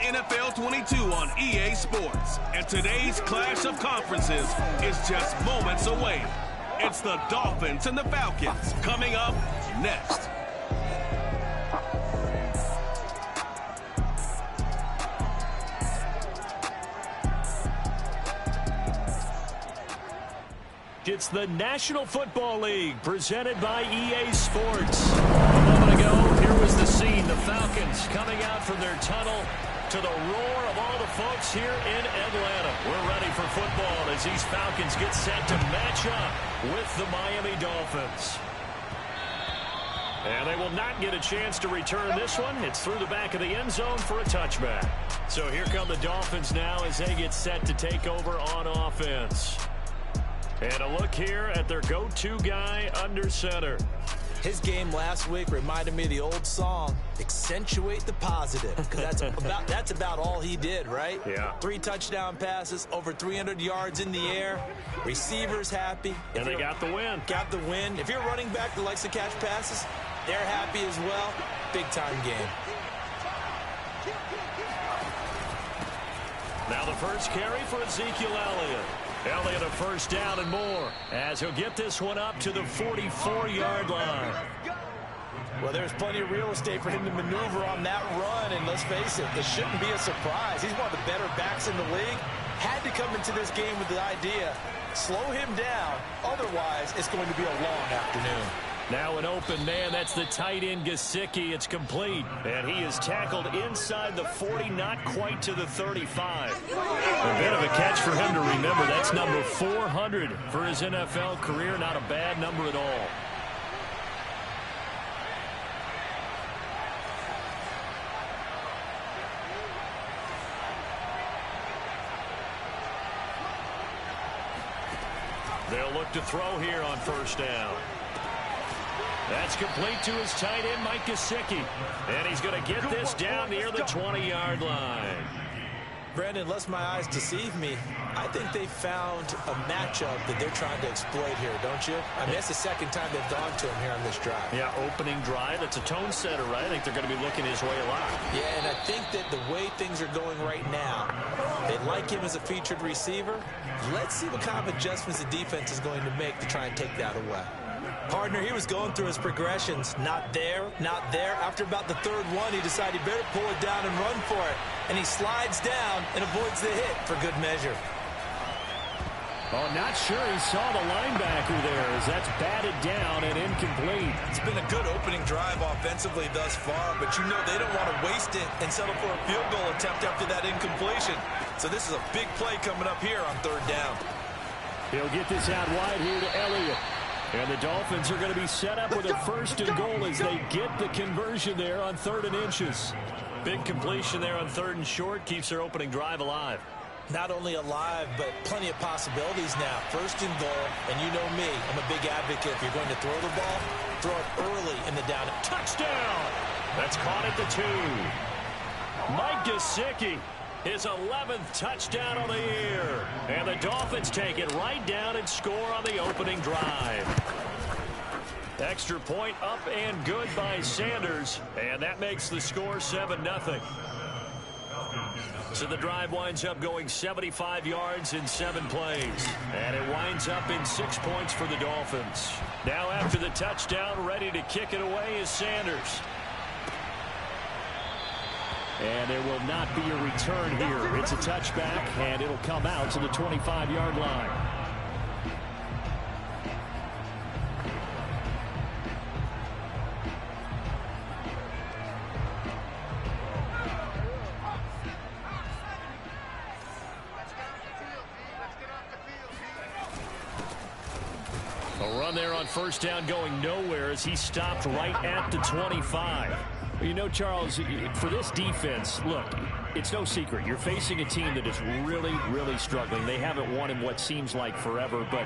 NFL 22 on EA Sports. And today's clash of conferences is just moments away. It's the Dolphins and the Falcons coming up next. It's the National Football League presented by EA Sports. A moment ago, here was the scene. The Falcons coming out from their tunnel to the roar of all the folks here in Atlanta. We're ready for football as these Falcons get set to match up with the Miami Dolphins. And they will not get a chance to return this one. It's through the back of the end zone for a touchback. So here come the Dolphins now as they get set to take over on offense. And a look here at their go-to guy under center. His game last week reminded me of the old song, Accentuate the Positive, because that's about all he did, right? Yeah. 3 touchdown passes, over 300 yards in the air, receivers happy. And they got the win. Got the win. If you're a running back that likes to catch passes, they're happy as well. Big-time game. Now the first carry for Ezekiel Elliott. Elliott a first down and more as he'll get this one up to the 44-yard line. Well, there's plenty of real estate for him to maneuver on that run, and let's face it shouldn't be a surprise. He's one of the better backs in the league. Had to come into this game with the idea, slow him down, otherwise it's going to be a long afternoon. Now an open man, that's the tight end Gesicki. It's complete, and he is tackled inside the 40, not quite to the 35. A bit of a catch for him to remember. That's number 400 for his NFL career. Not a bad number at all. They'll look to throw here on first down. That's complete to his tight end, Mike Gesicki. And he's going to get this down near the 20-yard line. Brandon, unless my eyes deceive me, I think they found a matchup that they're trying to exploit here, don't you? I mean, that's the second time they've gone to him here on this drive. Yeah, opening drive. It's a tone setter, right? I think they're going to be looking his way a lot. Yeah, and I think that the way things are going right now, they like him as a featured receiver. Let's see what kind of adjustments the defense is going to make to try and take that away. Partner, he was going through his progressions. Not there, not there. After about the third one, he decided he better pull it down and run for it. And he slides down and avoids the hit for good measure. Oh, not sure he saw the linebacker there as that's batted down and incomplete. It's been a good opening drive offensively thus far, but you know they don't want to waste it and settle for a field goal attempt after that incompletion. So this is a big play coming up here on third down. He'll get this out wide here to Elliott. And the Dolphins are going to be set up with a first and goal as they get the conversion there on 3rd and inches. Big completion there on 3rd and short keeps their opening drive alive. Not only alive, but plenty of possibilities now. 1st and goal, and you know me, I'm a big advocate. If you're going to throw the ball, throw it early in the down. Touchdown! That's caught at the 2. Mike Gesicki, his 11th touchdown on the year. And the Dolphins take it right down and score on the opening drive. Extra point up and good by Sanders. And that makes the score 7-0. So the drive winds up going 75 yards in 7 plays. And it winds up in 6 points for the Dolphins. Now after the touchdown, ready to kick it away is Sanders. And there will not be a return here. It's a touchback, and it'll come out to the 25-yard line. A run there on first down going nowhere as he stopped right at the 25. You know, Charles, for this defense, look, it's no secret. You're facing a team that is really, really struggling. They haven't won in what seems like forever, but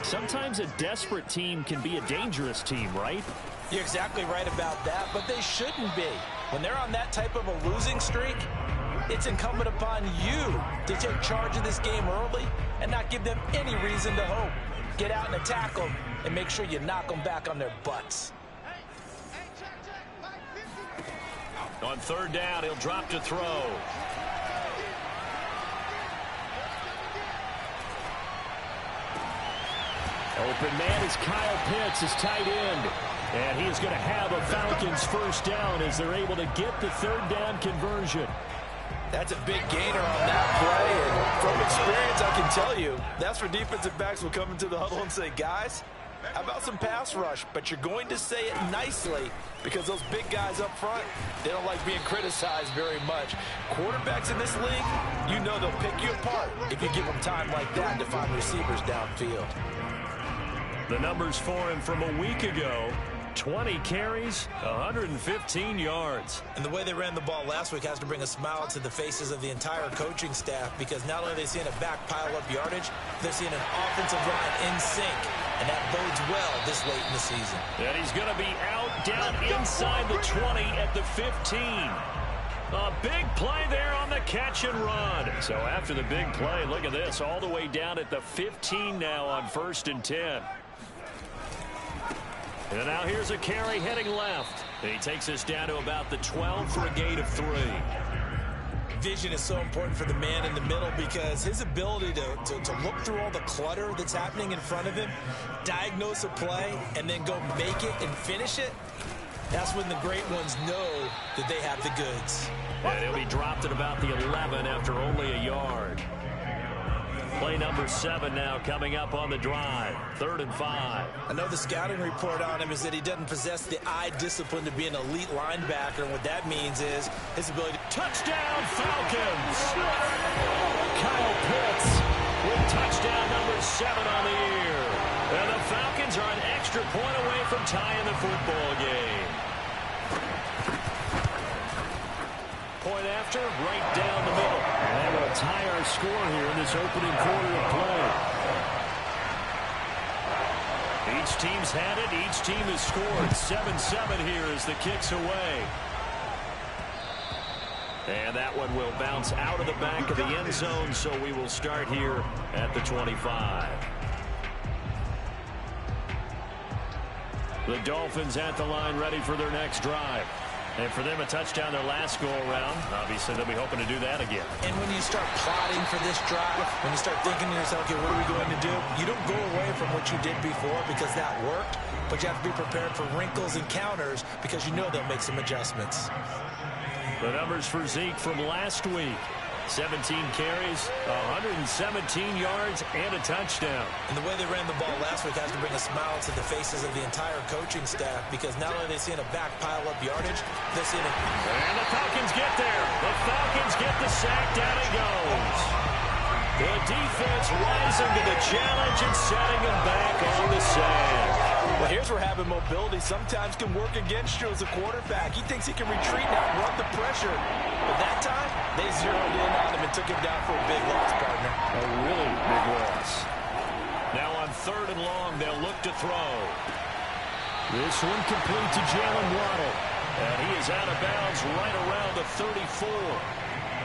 sometimes a desperate team can be a dangerous team, right? You're exactly right about that, but they shouldn't be. When they're on that type of a losing streak, it's incumbent upon you to take charge of this game early and not give them any reason to hope. Get out and attack them and make sure you knock them back on their butts. On third down, he'll drop to throw. Open man is Kyle Pitts, his tight end. And he is going to have a Falcons first down as they're able to get the third down conversion. That's a big gainer on that play. And from experience, I can tell you, that's where defensive backs will come into the huddle and say, guys, how about some pass rush? But you're going to say it nicely because those big guys up front, they don't like being criticized very much. Quarterbacks in this league, you know they'll pick you apart if you give them time like that to find receivers downfield. The numbers for him from a week ago: 20 carries, 115 yards. And the way they ran the ball last week has to bring a smile to the faces of the entire coaching staff, because not only are they seeing a back pile up yardage, they're seeing an offensive line in sync. And that bodes well this late in the season. And he's going to be out down inside the 20 at the 15. A big play there on the catch and run. So after the big play, look at this, all the way down at the 15 now on 1st and 10. And now here's a carry heading left. And he takes us down to about the 12 for a gain of 3. Vision is so important for the man in the middle, because his ability to look through all the clutter that's happening in front of him, diagnose a play, and then go make it and finish it, that's when the great ones know that they have the goods. And he'll be dropped at about the 11 after only a yard. Play number 7 now coming up on the drive. 3rd and 5. I know the scouting report on him is that he doesn't possess the eye discipline to be an elite linebacker. And what that means is his ability to... Touchdown, Falcons! Kyle Pitts with touchdown number 7 on the year. And the Falcons are an extra point away from tying the football game. Point after, right down the middle. And that will tie our score here in this opening quarter of play. Each team's had it. Each team has scored. 7-7 here as the kick's away. And that one will bounce out of the back of the end zone, so we will start here at the 25. The Dolphins at the line, ready for their next drive. And for them, a touchdown their last go-around. Obviously, they'll be hoping to do that again. And when you start plotting for this drive, when you start thinking to yourself, okay, what are we going to do? You don't go away from what you did before because that worked, but you have to be prepared for wrinkles and counters because you know they'll make some adjustments. The numbers for Zeke from last week: 17 carries, 117 yards, and a touchdown. And the way they ran the ball last week has to bring a smile to the faces of the entire coaching staff, because not only are they seeing a back pile up yardage, they're seeing it. And the Falcons get there. The Falcons get the sack. Down he goes. The defense rising to the challenge and setting him back on the sand. Well, here's where having mobility sometimes can work against you as a quarterback. He thinks he can retreat and outrun the pressure. But that time, they zeroed in on him and took him down for a big loss, partner. A really big loss. Now on 3rd and long, they'll look to throw. This one complete to Jalen Waddle. And he is out of bounds right around the 34.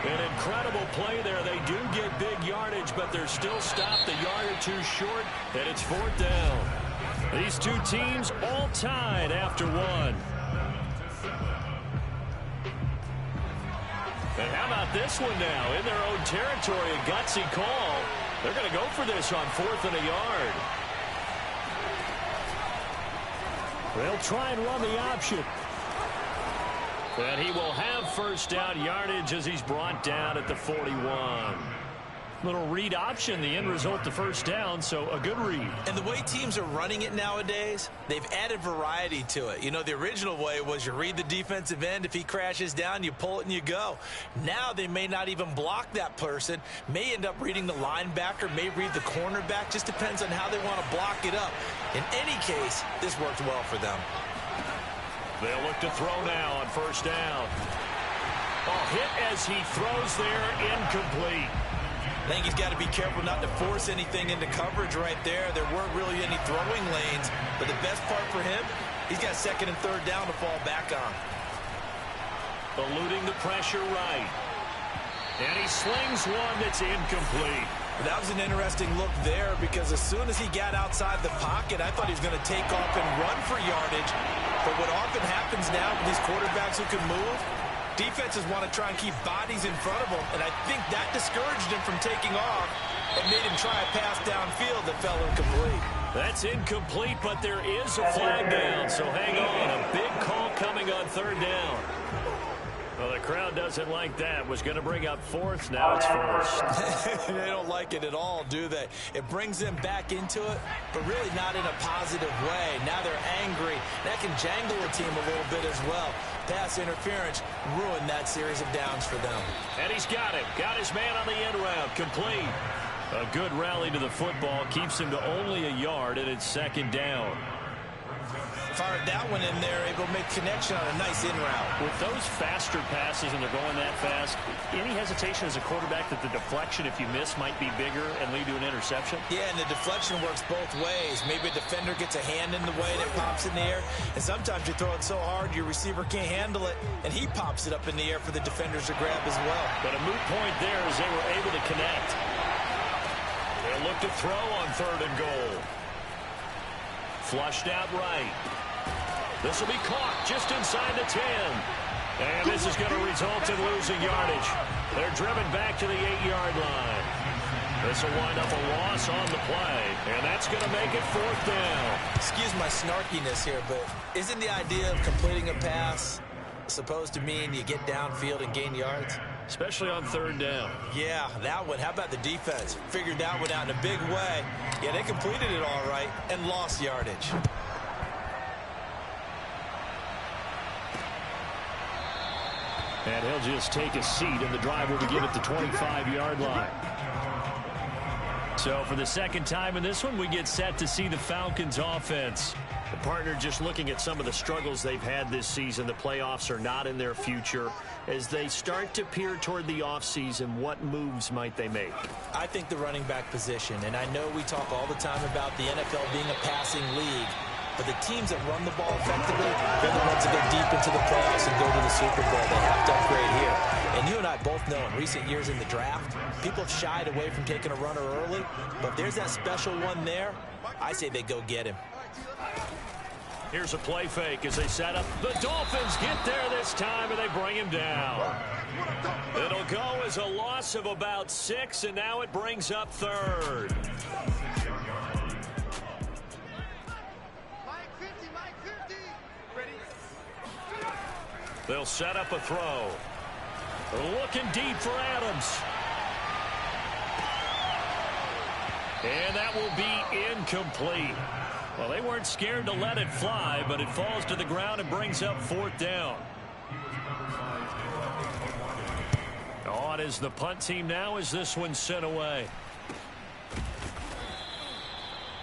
An incredible play there. They do get big yardage, but they're still stopped a yard or two short, and it's 4th down. These two teams all tied after one. And how about this one now? In their own territory, a gutsy call. They're going to go for this on 4th and a yard. They'll try and run the option. And he will have first down yardage as he's brought down at the 41. Little read option, the end result, the first down, so a good read. And the way teams are running it nowadays, they've added variety to it. You know, the original way was you read the defensive end. If he crashes down, you pull it and you go. Now they may not even block that person, may end up reading the linebacker, may read the cornerback. Just depends on how they want to block it up. In any case, this worked well for them. They'll look to throw now on first down. Oh, hit as he throws there, incomplete. I think he's got to be careful not to force anything into coverage right there. There weren't really any throwing lanes, but the best part for him, he's got 2nd and 3rd down to fall back on. Eluding the pressure right. And he slings one that's incomplete. That was an interesting look there, because as soon as he got outside the pocket, I thought he was going to take off and run for yardage. But what often happens now with these quarterbacks who can move, defenses want to try and keep bodies in front of them, and I think that discouraged him from taking off. and made him try a pass downfield that fell incomplete. That's incomplete, but there is a flag down, so hang on. A big call coming on third down. Well, the crowd doesn't like that. Was going to bring up fourth. Now it's first. They don't like it at all, do they? It brings them back into it, but really not in a positive way. Now they're angry. That can jangle a team a little bit as well. Pass interference ruined that series of downs for them. And he's got it. Got his man on the end route. Complete. A good rally to the football. Keeps him to only a yard, and it's second down. Fired that one in there, able to make connection on a nice in route. With those faster passes and they're going that fast, any hesitation as a quarterback that the deflection, if you miss, might be bigger and lead to an interception? Yeah, and the deflection works both ways. Maybe a defender gets a hand in the way and it pops in the air, and sometimes you throw it so hard your receiver can't handle it, and he pops it up in the air for the defenders to grab as well. But a moot point there as they were able to connect. They'll look to throw on third and goal. Flushed out right. This will be caught just inside the 10. And this is going to result in losing yardage. They're driven back to the 8-yard line. This will wind up a loss on the play. And that's going to make it fourth down. Excuse my snarkiness here, but isn't the idea of completing a pass supposed to mean you get downfield and gain yards? Especially on third down. Yeah, that one. How about the defense? Figured that one out in a big way. Yeah, they completed it all right and lost yardage. And he'll just take a seat, and the drive will begin at the 25-yard line. So for the second time in this one, we get set to see the Falcons offense. The partner just looking at some of the struggles they've had this season. The playoffs are not in their future. As they start to peer toward the offseason, what moves might they make? I think the running back position, and I know we talk all the time about the NFL being a passing league, but the teams that run the ball effectively, they're the ones that go deep into the playoffs and go to the Super Bowl. They have to upgrade here. And you and I both know in recent years in the draft, people have shied away from taking a runner early, but if there's that special one there, I say they go get him. Here's a play fake as they set up. The Dolphins get there this time, and they bring him down. It'll go as a loss of about 6, and now it brings up third. They'll set up a throw. Looking deep for Adams. And that will be incomplete. Well, they weren't scared to let it fly, but it falls to the ground and brings up fourth down. On is the punt team now as this one's sent away.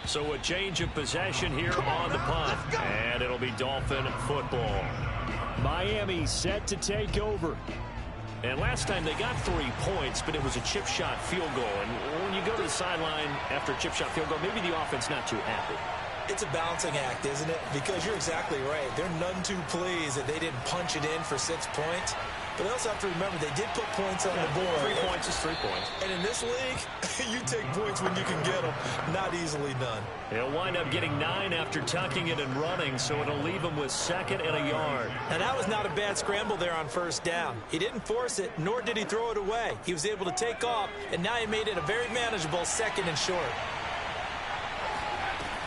So a change of possession here on the punt. And it'll be Dolphin football. Miami set to take over. And last time they got 3 points, but it was a chip shot field goal. And when you go to the sideline after a chip shot field goal, maybe the offense not too happy. It's a balancing act, isn't it? Because you're exactly right. They're none too pleased that they didn't punch it in for 6 points. But they also have to remember they did put points on the board. 3 points is 3 points. And in this league, you take points when you can get them. Not easily done. He'll wind up getting 9 after tucking it and running, so it'll leave him with second and a yard. And that was not a bad scramble there on first down. He didn't force it, nor did he throw it away. He was able to take off, and now he made it a very manageable second and short.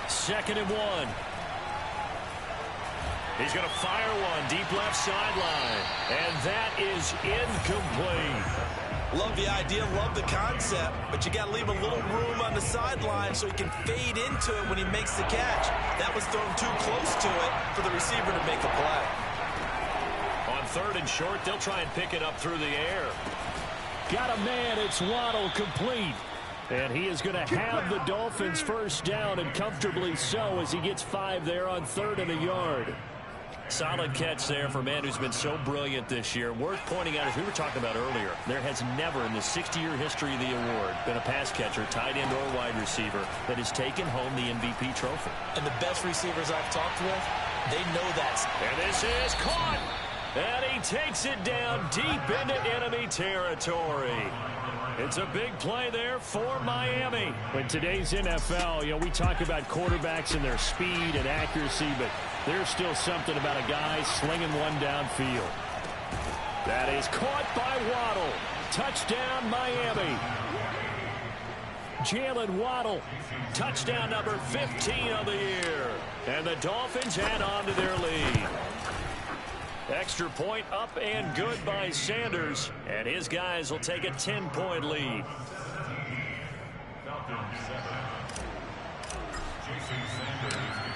Second and 1. He's going to fire one deep left sideline. And that is incomplete. Love the idea, love the concept, but you got to leave a little room on the sideline so he can fade into it when he makes the catch. That was thrown too close to it for the receiver to make a play. On third and short, they'll try and pick it up through the air. Got a man, it's Waddle, complete. And he is going to have the Dolphins first down, and comfortably so, as he gets 5 there on third and a yard. Solid catch there for a man who's been so brilliant this year. Worth pointing out, as we were talking about earlier, there has never in the 60-year history of the award been a pass catcher, tight end or wide receiver that has taken home the MVP trophy. And the best receivers I've talked with, they know that. And this is caught. And he takes it down deep into enemy territory. It's a big play there for Miami. In today's NFL, we talk about quarterbacks and their speed and accuracy, but there's still something about a guy slinging one downfield. That is caught by Waddle. Touchdown, Miami. Jalen Waddle. Touchdown number 15 of the year. And the Dolphins add on to their lead. Extra point up and good by Sanders. And his guys will take a 10-point lead.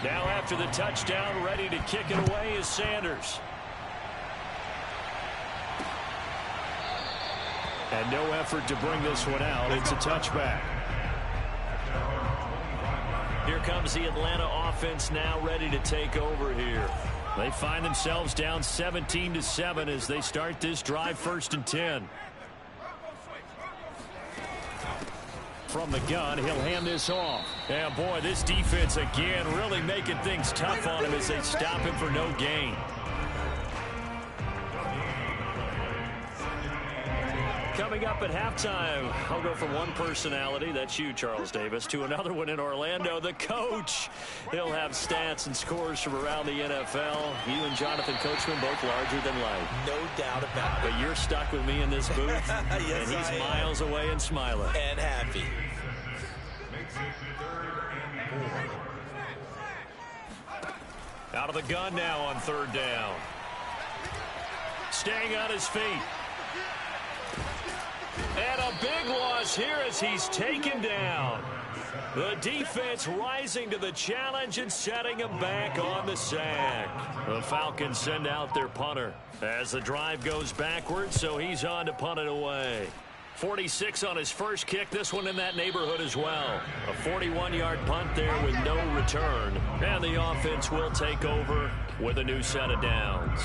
Now after the touchdown, ready to kick it away is Sanders. And no effort to bring this one out. It's a touchback. Here comes the Atlanta offense now ready to take over here. They find themselves down 17-7 as they start this drive, 1st and 10. From the gun, he'll hand this off. And boy, this defense again really making things tough on him as they stop him for no gain. Coming up at halftime, I'll go from one personality, that's you, Charles Davis, to another one in Orlando, the coach. He'll have stats and scores from around the NFL. You and Jonathan Coachman both larger than life. No doubt about it. But you're stuck with me in this booth, yes, and he's miles away and smiling. And happy. Out of the gun now on 3rd down. Staying on his feet. And a big loss here as he's taken down. The defense rising to the challenge and setting him back on the sack. The Falcons send out their punter as the drive goes backwards, so he's on to punt it away. 46 on his first kick, this one in that neighborhood as well. A 41-yard punt there with no return. And the offense will take over with a new set of downs.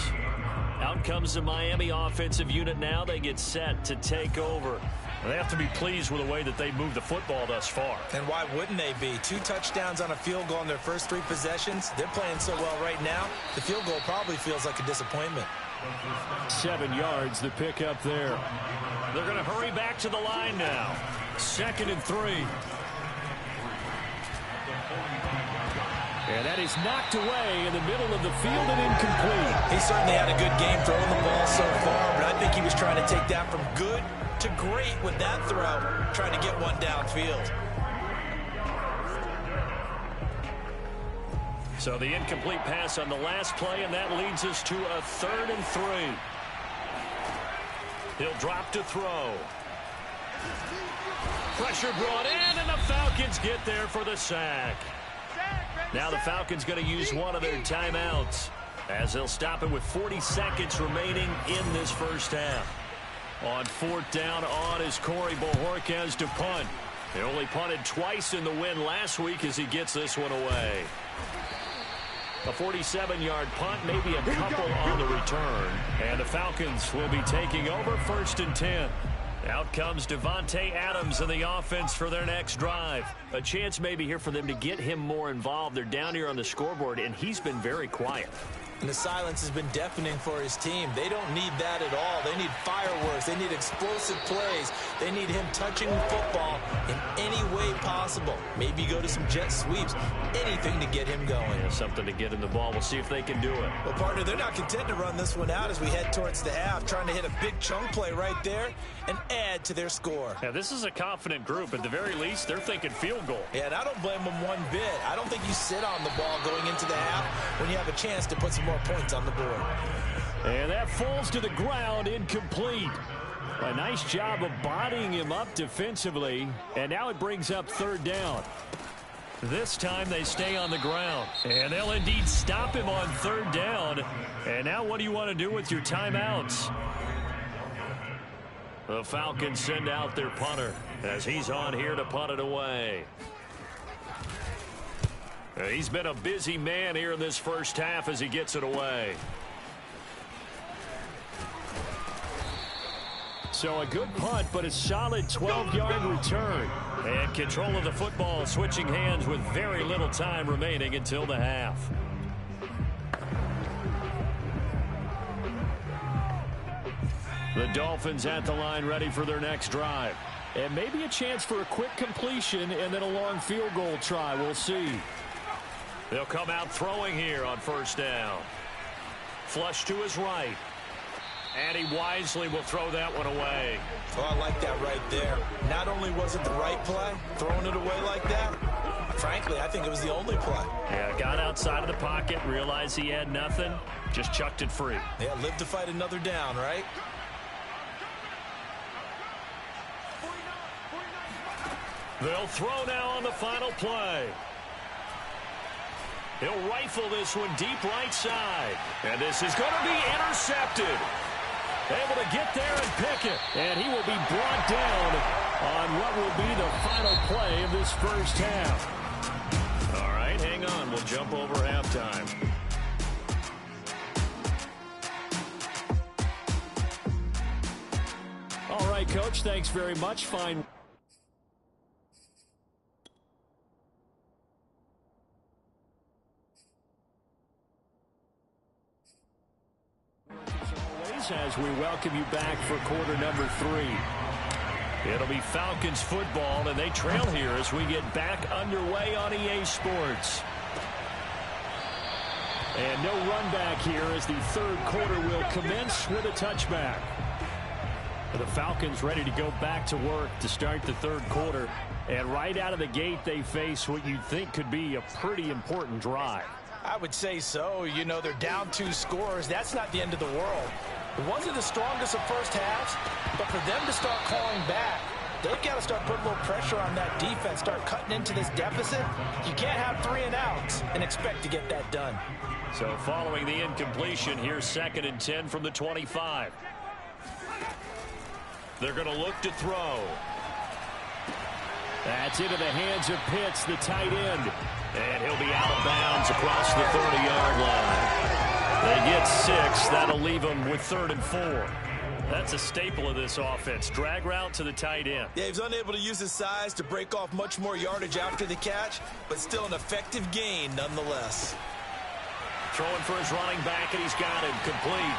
Out comes the Miami offensive unit now. They get set to take over. They have to be pleased with the way that they moved the football thus far. And why wouldn't they be? 2 touchdowns on a field goal in their first 3 possessions. They're playing so well right now, the field goal probably feels like a disappointment. 7 yards, the pick up there. They're going to hurry back to the line now. 2nd and 3. And that is knocked away in the middle of the field and incomplete. He certainly had a good game throwing the ball so far, but I think he was trying to take that from good to great with that throw, trying to get one downfield. So the incomplete pass on the last play, and that leads us to a 3rd and 3. He'll drop to throw. Pressure brought in, and the Falcons get there for the sack. Now the Falcons going to use one of their timeouts as they'll stop it with 40 seconds remaining in this first half. On 4th down on is Corey Bojorquez to punt. He only punted twice in the win last week as he gets this one away. A 47-yard punt, maybe a couple on the return. And the Falcons will be taking over 1st and 10. Out comes Devontae Adams in the offense for their next drive. A chance maybe here for them to get him more involved. They're down here on the scoreboard, and he's been very quiet. And the silence has been deafening for his team. They don't need that at all. They need fireworks. They need explosive plays. They need him touching the football in any way possible. Maybe go to some jet sweeps. Anything to get him going. Yeah, something to get in the ball. We'll see if they can do it. Well, partner, they're not content to run this one out as we head towards the half, trying to hit a big chunk play right there and add to their score. Yeah, this is a confident group. At the very least, they're thinking field goal. Yeah, and I don't blame them one bit. I don't think you sit on the ball going into the half when you have a chance to put some more points on the board. And that falls to the ground, incomplete. A nice job of bodying him up defensively, and now it brings up 3rd down. This time they stay on the ground, and they'll indeed stop him on 3rd down. And now what do you want to do with your timeouts? The Falcons send out their punter as he's on here to punt it away. He's been a busy man here in this first half as he gets it away. So a good punt, but a solid 12-yard return. And control of the football switching hands with very little time remaining until the half. The Dolphins at the line ready for their next drive. And maybe a chance for a quick completion and then a long field goal try. We'll see. They'll come out throwing here on 1st down. Flush to his right. And he wisely will throw that one away. Oh, I like that right there. Not only was it the right play, throwing it away like that, frankly, I think it was the only play. Yeah, got outside of the pocket, realized he had nothing, just chucked it free. Yeah, live to fight another down, right? They'll throw now on the final play. He'll rifle this one deep right side. And this is going to be intercepted. Able to get there and pick it. And he will be brought down on what will be the final play of this first half. All right, hang on. We'll jump over halftime. All right, Coach, thanks very much. Fine. As we welcome you back for quarter number 3. It'll be Falcons football, and they trail here as we get back underway on EA Sports. And no run back here as the third quarter will commence with a touchback. The Falcons ready to go back to work to start the third quarter. And right out of the gate, they face what you'd think could be a pretty important drive. I would say so. You know, they're down 2 scores. That's not the end of the world. It wasn't the strongest of first halves, but for them to start calling back, they've got to start putting a little pressure on that defense, start cutting into this deficit. You can't have 3 and outs and expect to get that done. So following the incompletion, here's 2nd and 10 from the 25. They're going to look to throw. That's into the hands of Pitts, the tight end. And he'll be out of bounds across the 30-yard line. They get 6. That'll leave them with 3rd and 4. That's a staple of this offense. Drag route to the tight end. Yeah, he was unable to use his size to break off much more yardage after the catch, but still an effective gain nonetheless. Throwing for his running back, and he's got it complete.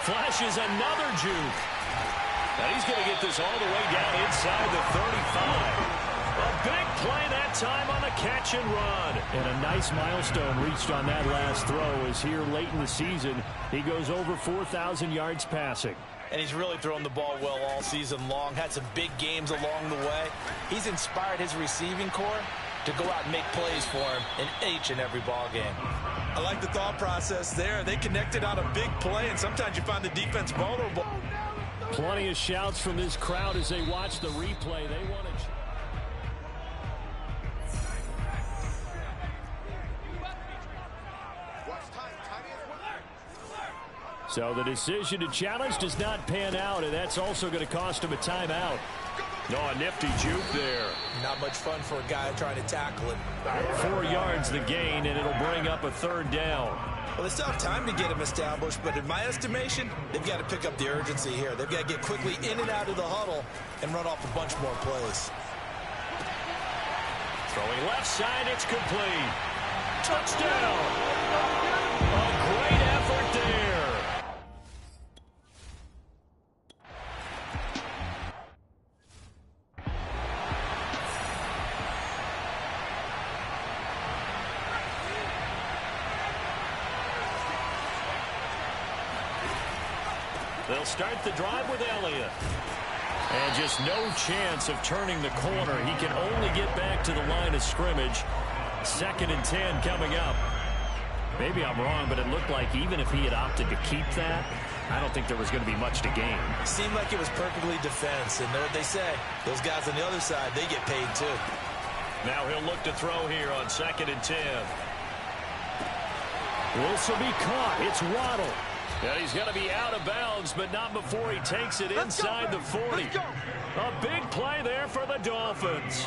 Flashes another juke. And he's going to get this all the way down inside the 35. A big play that time on the catch and run. And a nice milestone reached on that last throw as here late in the season, he goes over 4,000 yards passing. And he's really thrown the ball well all season long. Had some big games along the way. He's inspired his receiving corps to go out and make plays for him in each and every ball game. I like the thought process there. They connected on a big play, and sometimes you find the defense vulnerable. Plenty of shouts from this crowd as they watch the replay. They want to... So the decision to challenge does not pan out, and that's also going to cost him a timeout. No, a nifty juke there. Not much fun for a guy trying to tackle it. 4 yards the gain, and it'll bring up a 3rd down. Well, they still have time to get him established, but in my estimation, they've got to pick up the urgency here. They've got to get quickly in and out of the huddle and run off a bunch more plays. Throwing left side, it's complete. Touchdown! A great effort there. They'll start the drive with Elliott. And just no chance of turning the corner. He can only get back to the line of scrimmage. 2nd and 10 coming up. Maybe I'm wrong, but it looked like even if he had opted to keep that, I don't think there was going to be much to gain. Seemed like it was perfectly defense. And know what they say? Those guys on the other side, they get paid too. Now he'll look to throw here on 2nd and 10. This will be caught. It's Waddle. And he's going to be out of bounds, but not before he takes it inside the 40. A big play there for the Dolphins.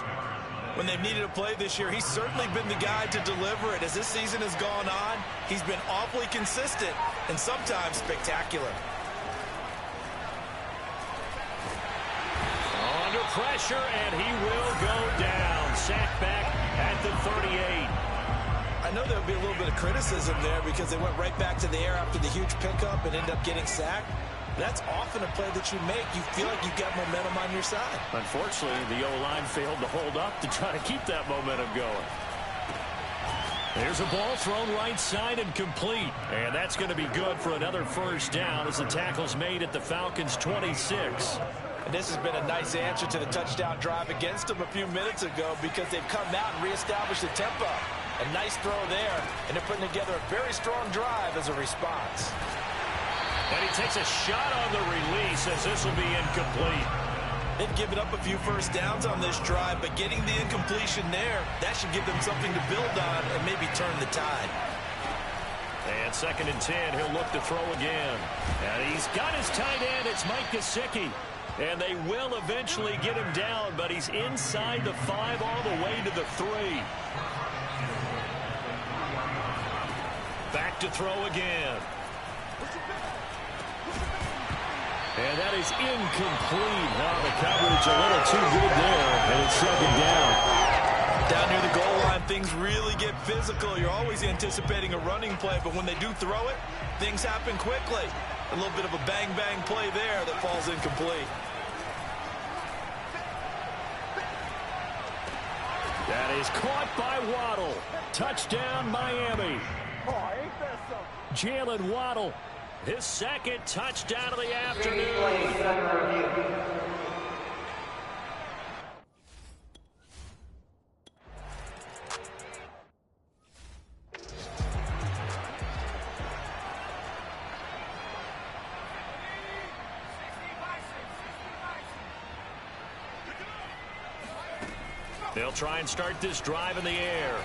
When they've needed a play this year, he's certainly been the guy to deliver it. As this season has gone on, he's been awfully consistent and sometimes spectacular. Under pressure, and he will go down. Sacked back at the 38. I know there would be a little bit of criticism there because they went right back to the air after the huge pickup and ended up getting sacked. That's often a play that you make. You feel like you've got momentum on your side. Unfortunately, the O-line failed to hold up to try to keep that momentum going. There's a ball thrown right side and complete. And that's going to be good for another first down as the tackle's made at the Falcons' 26. And this has been a nice answer to the touchdown drive against them a few minutes ago because they've come out and reestablished the tempo. A nice throw there, and they're putting together a very strong drive as a response. And he takes a shot on the release as this will be incomplete. They've given up a few first downs on this drive, but getting the incompletion there, that should give them something to build on and maybe turn the tide. And 2nd and 10, he'll look to throw again. And he's got his tight end. It's Mike Gesicki. And they will eventually get him down, but he's inside the 5 all the way to the 3. Back to throw again. And that is incomplete. Now the coverage a little too good there, and it's 2nd down. Down near the goal line, things really get physical. You're always anticipating a running play, but when they do throw it, things happen quickly. A little bit of a bang-bang play there that falls incomplete. That is caught by Waddle. Touchdown, Miami. Jalen Waddle, his 2nd touchdown of the afternoon. They'll try and start this drive in the air.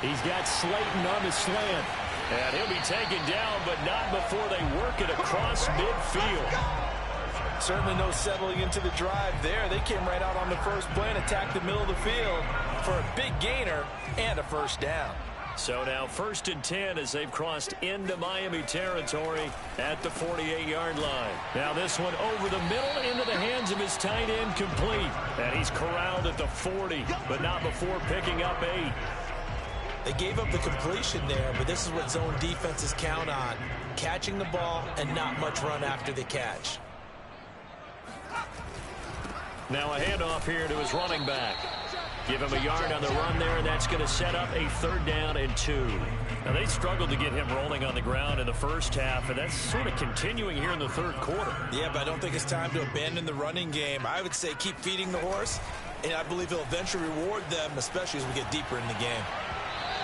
He's got Slayton on the slant. And he'll be taken down, but not before they work it across midfield. Certainly no settling into the drive there. They came right out on the first play and attacked the middle of the field for a big gainer and a first down. So now 1st and 10 as they've crossed into Miami territory at the 48-yard line. Now this one over the middle into the hands of his tight end, complete. And he's corralled at the 40, but not before picking up 8. They gave up the completion there, but this is what zone defenses count on. Catching the ball and not much run after the catch. Now a handoff here to his running back. Give him a yard on the run there, and that's going to set up a 3rd down and 2. Now they struggled to get him rolling on the ground in the first half, and that's sort of continuing here in the 3rd quarter. Yeah, but I don't think it's time to abandon the running game. I would say keep feeding the horse, and I believe he'll eventually reward them, especially as we get deeper in the game.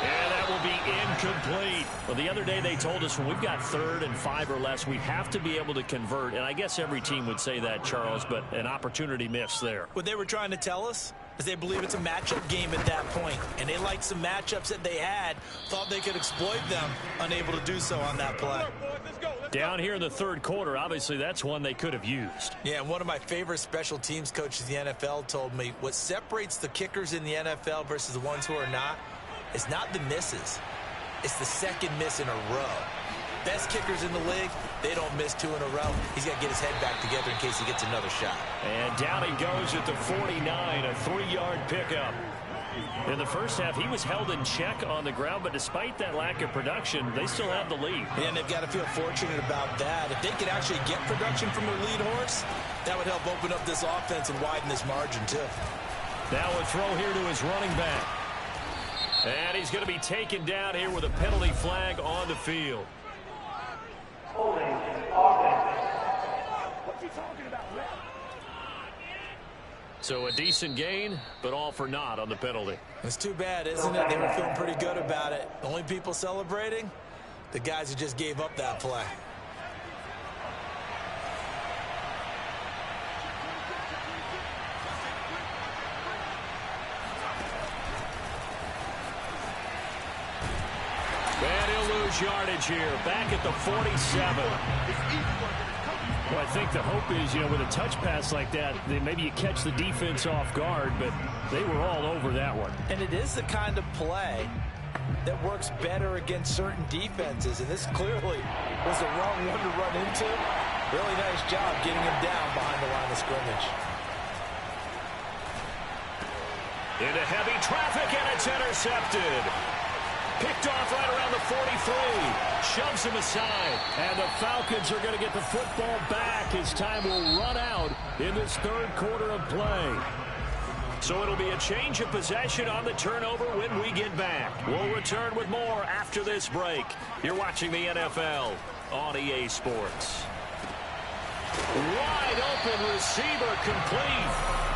And that will be incomplete. Well, the other day they told us when we've got 3rd and 5 or less, we have to be able to convert. And I guess every team would say that, Charles, but an opportunity missed there. What they were trying to tell us is they believe it's a matchup game at that point. And they liked some matchups that they had, thought they could exploit them, unable to do so on that play. Down here in the 3rd quarter, obviously that's one they could have used. Yeah, and one of my favorite special teams coaches in the NFL told me what separates the kickers in the NFL versus the ones who are not, it's not the misses. It's the 2nd miss in a row. Best kickers in the league, they don't miss 2 in a row. He's got to get his head back together in case he gets another shot. And down he goes at the 49, a 3-yard pickup. In the first half, he was held in check on the ground, but despite that lack of production, they still have the lead. And they've got to feel fortunate about that. If they could actually get production from their lead horse, that would help open up this offense and widen this margin, too. Now a throw here to his running back. And he's going to be taken down here with a penalty flag on the field. Holding offense. What you talking about, ref? So a decent gain, but all for naught on the penalty. It's too bad, isn't it? They were feeling pretty good about it. The only people celebrating, the guys who just gave up that play. And he'll lose yardage here, back at the 47. Well, I think the hope is, with a touch pass like that, then maybe you catch the defense off guard, but they were all over that one. And it is the kind of play that works better against certain defenses, and this clearly was the wrong one to run into. Really nice job getting him down behind the line of scrimmage. Into heavy traffic, and it's intercepted. Picked off right around the 43. Shoves him aside. And the Falcons are going to get the football back as time will run out in this 3rd quarter of play. So it'll be a change of possession on the turnover when we get back. We'll return with more after this break. You're watching the NFL on EA Sports. Wide open receiver complete.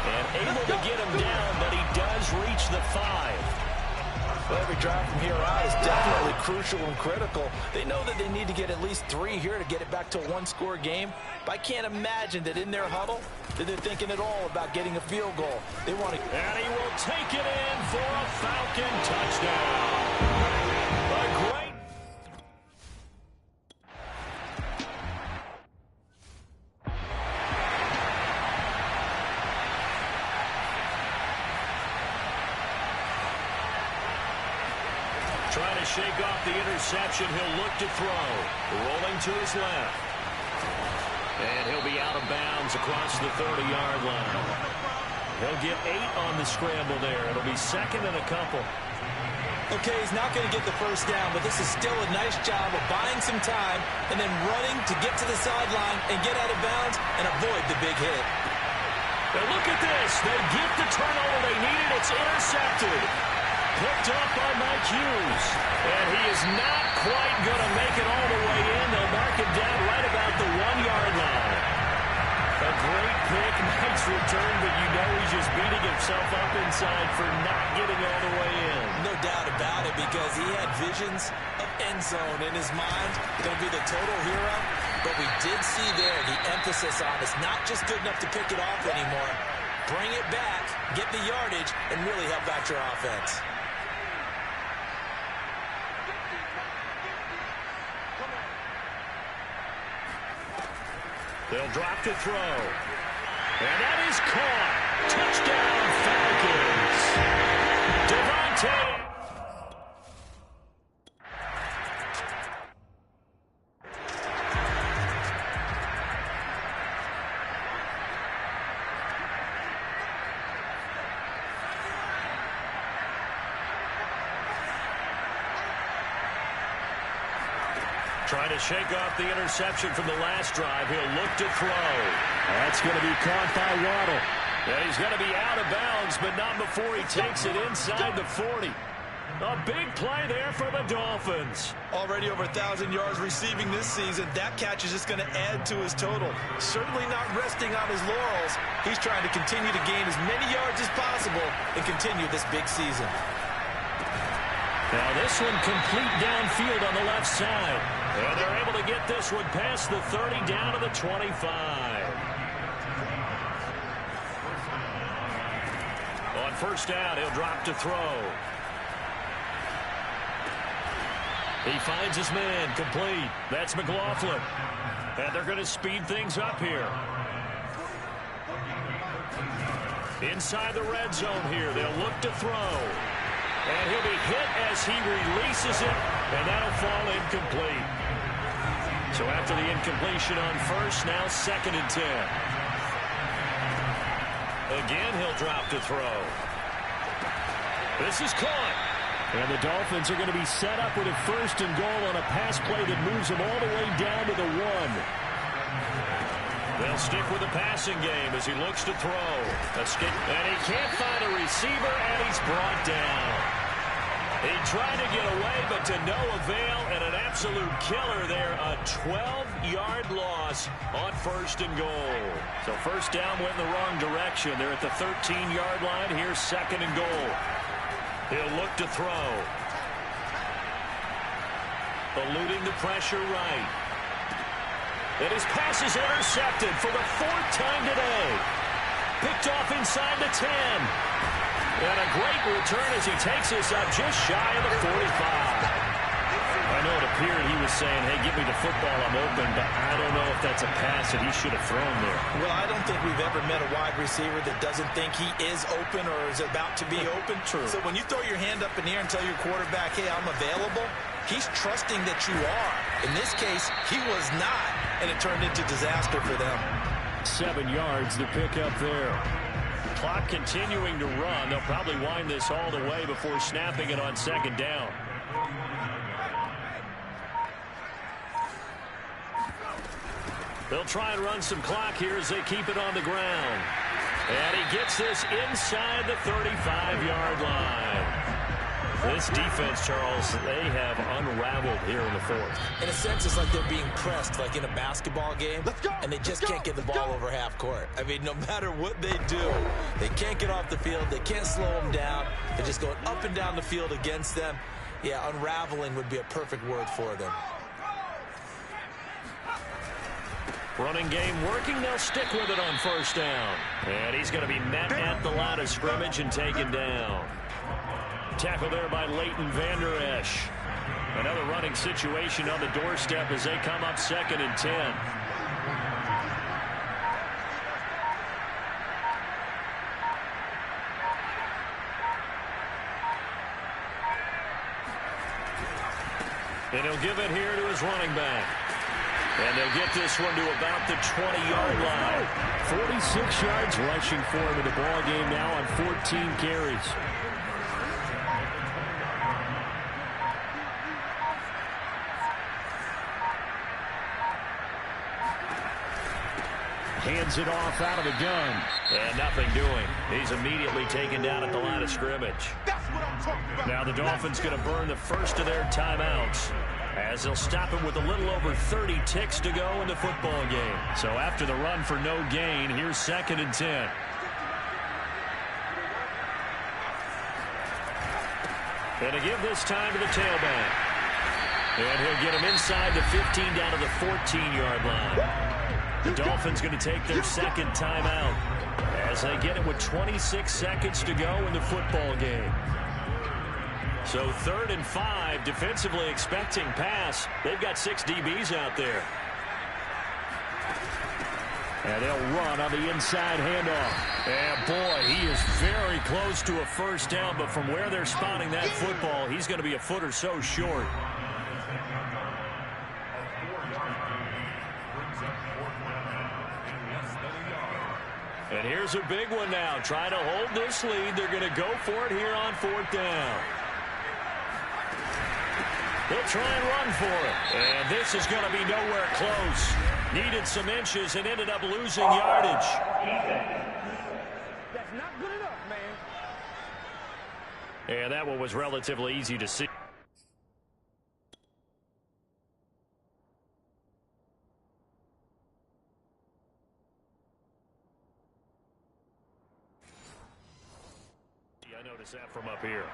And able to get him down, but he does reach the 5. Well, every drive from here out is definitely crucial and critical. They know that they need to get at least 3 here to get it back to a one-score game. But I can't imagine that in their huddle that they're thinking at all about getting a field goal. They want to... And he will take it in for a Falcon touchdown. A great... Trying to shake off the interception. He'll look to throw. Rolling to his left. And he'll be out of bounds across the 30-yard line. He'll get 8 on the scramble there. It'll be second and a couple. Okay, he's not going to get the first down, but this is still a nice job of buying some time and then running to get to the sideline and get out of bounds and avoid the big hit. And look at this. They get the turnover they needed. It's intercepted. Picked up by Mike Hughes. And he is not quite going to make it all the way in. They'll mark him down right about the 1-yard line. A great pick, nice return, but you know he's just beating himself up inside for not getting all the way in. No doubt about it, because he had visions of end zone in his mind. Going to be the total hero. But we did see there the emphasis on it's not just good enough to pick it off anymore. Bring it back, get the yardage, and really help out your offense. They'll drop to throw. And that is caught. Touchdown, Falcons. Devontae. Trying to shake off the interception from the last drive. He'll look to throw. That's going to be caught by Waddle. Yeah, he's going to be out of bounds, but not before he takes it inside the 40. A big play there for the Dolphins. Already over 1,000 yards receiving this season. That catch is just going to add to his total. Certainly not resting on his laurels. He's trying to continue to gain as many yards as possible and continue this big season. Now this one complete downfield on the left side. And they're able to get this one past the 30 down to the 25. On first down, he'll drop to throw. He finds his man complete. That's McLaughlin. And they're going to speed things up here. Inside the red zone here, they'll look to throw. And he'll be hit as he releases it, and that'll fall incomplete. So after the incompletion on first, now 2nd and 10. Again, he'll drop to throw. This is caught. And the Dolphins are going to be set up with a 1st and goal on a pass play that moves them all the way down to the 1. They'll stick with the passing game as he looks to throw. And he can't find a receiver, and he's brought down. He tried to get away, but to no avail, and an absolute killer there. A 12-yard loss on 1st and goal. So first down went in the wrong direction. They're at the 13-yard line. Here's 2nd and goal. He'll look to throw. Eluding the pressure right. And his pass is intercepted for the 4th time today. Picked off inside the 10. And a great return as he takes us up just shy of the 45. I know it appeared he was saying, hey, give me the football, I'm open, but I don't know if that's a pass that he should have thrown there. Well, I don't think we've ever met a wide receiver that doesn't think he is open or is about to be open. True. So when you throw your hand up in the air and tell your quarterback, hey, I'm available, he's trusting that you are. In this case, he was not, and it turned into disaster for them. 7 yards to pick up there. Clock continuing to run. They'll probably wind this all the way before snapping it on 2nd down. They'll try and run some clock here as they keep it on the ground. And he gets this inside the 35-yard line. This defense, Charles, they have unraveled here in the fourth. In a sense, it's like they're being pressed, like in a basketball game, and they just can't get the ball over half court. I mean, no matter what they do, they can't get off the field. They can't slow them down. They're just going up and down the field against them. Yeah, unraveling would be a perfect word for them. Running game working. They'll stick with it on first down. And he's going to be met at the line of scrimmage and taken down. Tackle there by Leighton Vander Esch. Another running situation on the doorstep as they come up 2nd and 10. And he'll give it here to his running back. And they'll get this one to about the 20-yard line. 46 yards rushing for him in the ball game now on 14 carries. Hands it off out of the gun. And nothing doing. He's immediately taken down at the line of scrimmage. Now the Dolphins going to burn the first of their timeouts, as they'll stop him with a little over 30 ticks to go in the football game. So after the run for no gain, here's 2nd and 10. And to give this time to the tailback. And he'll get him inside the 15 down to the 14-yard line. The Dolphins going to take their second timeout as they get it with 26 seconds to go in the football game. So 3rd and 5, defensively expecting pass. They've got 6 DBs out there. And they'll run on the inside handoff. And boy, he is very close to a first down, but from where they're spotting that football, he's going to be a foot or so short. And here's a big one now. Trying to hold this lead. They're going to go for it here on 4th down. They'll try and run for it. And this is going to be nowhere close. Needed some inches and ended up losing yardage. That's not good enough, man. And that one was relatively easy to see. I noticed that from up here.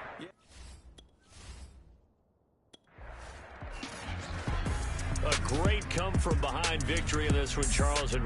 A great come-from-behind victory in this one, Charles.